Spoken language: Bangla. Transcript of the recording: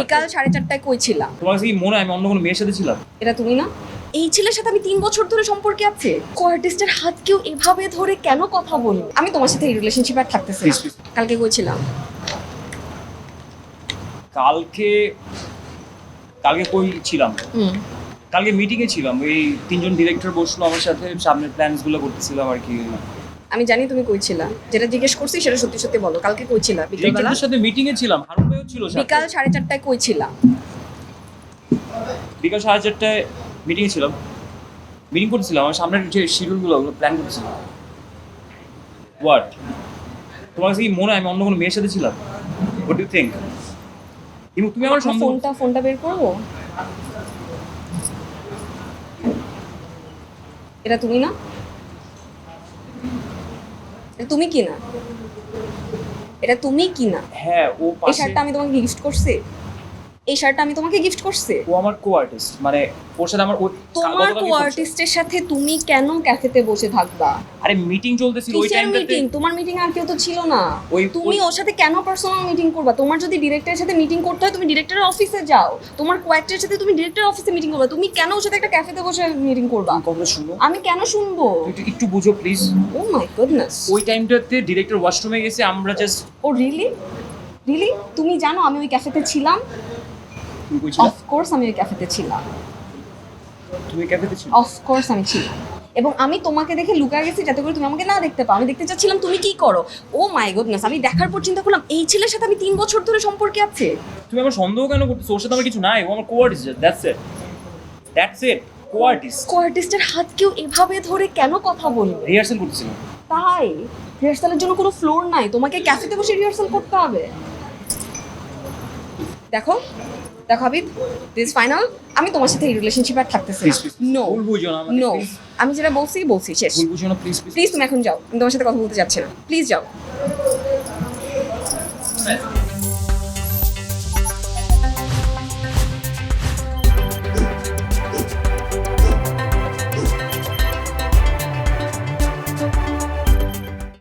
বিকাল 4:30টায় কই ছিলা? তোমার কাছে কি মনে হয় আমি অন্য কোনো মেয়ের সাথে ছিলাম? এটা তুমি না? এই ছেলের সাথে আমি 3 বছর ধরে সম্পর্কে আছে। কো-আর্টিস্টের হাত কেউ এভাবে ধরে কেন কথা বলবে? আমি তোমার সাথে এই রিলেশনশিপে আর থাকতেছি না। Please. কালকে কই ছিলাম? কালকে কই ছিলাম? কালকে মিটিংয়ে ছিলাম। ওই তিনজন ডিরেক্টর বসলো আমার সাথে, সামনের প্ল্যানসগুলো করতেছিলাম আর কি। আমি জানি তুমি কই ছিলা। যেটা জিজ্ঞেস করছি সেটা সত্যি সত্যি বলো। কালকে কই ছিলা? বিকালবেলা? ডিরেক্টরদের সাথে মিটিংয়ে ছিলাম, হারুন ভাইও ছিল সাথে। বিকাল 4:30টায় কই ছিলা? বিকাল 4:30টায় মিটিংয়ে ছিলাম। মিটিং করতেছিলাম, আমার সামনের যে শিডিউলগুলো ওগুলো প্ল্যান করতেছিলাম। হোয়াট? তোমার কাছে কি মনে হয় আমি অন্য কোনো মেয়ের সাথে ছিলাম? What do think? তুমি আমার সন্দেহ ফোনটা বের করবো? এটা তুমি না? এটা তুমি কি না? এটা তুমি কি না? হ্যাঁ, ও এই পাশে। শার্টটা আমি তোমাকে গিফট করছি? এই শার্টটা আমি তোমাকে গিফট করছি? ও আমার কো আর্টিস্ট, মানে ওর সাথে আমার তোমার কো-আর্টিস্টের সাথে তুমি কেন ক্যাফেতে বসে থাকবা? আরে মিটিং চলতেছিল ওই কিসের টাইমটাতে। মিটিং? তোমার মিটিং আর কেউ তো ছিল না। তুমি ওই- ওর সাথে কেন পার্সোনাল মিটিং করবা? তোমার যদি ডিরেক্টরের সাথে মিটিং করতে হয় তুমি ডিরেক্টরের অফিসে যাও। তোমার কো-অ্যাক্টরের সাথে তুমি ডিরেক্টরের অফিসে মিটিং করবা। তুমি কেন ওর সাথে একটা ক্যাফেতে বসে মিটিং করবা? কথা শুনো, আমি কেন শুনবো? একটু বুঝো প্লিজ। O my goodness. ওই টাইমটাতে ডিরেক্টর ওয়াশরুমে গেছে, আমরা জাস্ট। ও রিয়েলি? তুমি জানো আমি ওই ক্যাফেতে ছিলাম? তুমি কইছিলা? অফকোর্স আমি ওই ক্যাফেতে ছিলাম। তুমি ক্যাফেতে ছিল? অফকোর্স আমি ছিলাম। এবং আমি তোমাকে দেখে লুকায় গেছি যাতে করে তুমি আমাকে না দেখতে পাও। আমি দেখতে চাচ্ছিলাম তুমি কি করো। ও মাই গুডনেস, আমি দেখার পর চিন্তা করলাম এই ছেলের সাথে আমি 3 বছর ধরে সম্পর্কে আছে। তুমি আমার সন্দেহ কেন করতেছো? ওর সাথে আমার কিছু নাই, ও আমার co artist, that's it, co artist. কো-আর্টিস্টের হাত কেউ এভাবে ধরে কেন কথা বলবে? রিহার্সাল করতেছিল। তাই রিহার্সালের জন্য কোনো ফ্লোর নাই, তোমাকে ক্যাফেতে বসে রিহার্সাল করতে হবে। দেখো হাবিব, দিস ফাইনাল। আমি তোমার সাথে এই রিলেশনশিপে আর থাকতেছি না। নো ভুল বুঝো না আমাকে, নো, please। আমি যেটা বলছি শেষ। ভুল বুঝো না প্লিজ। প্লিজ তুমি এখন যাও, আমি তোমার সাথে কথা বলতে যাচ্ছি না। প্লিজ যাও।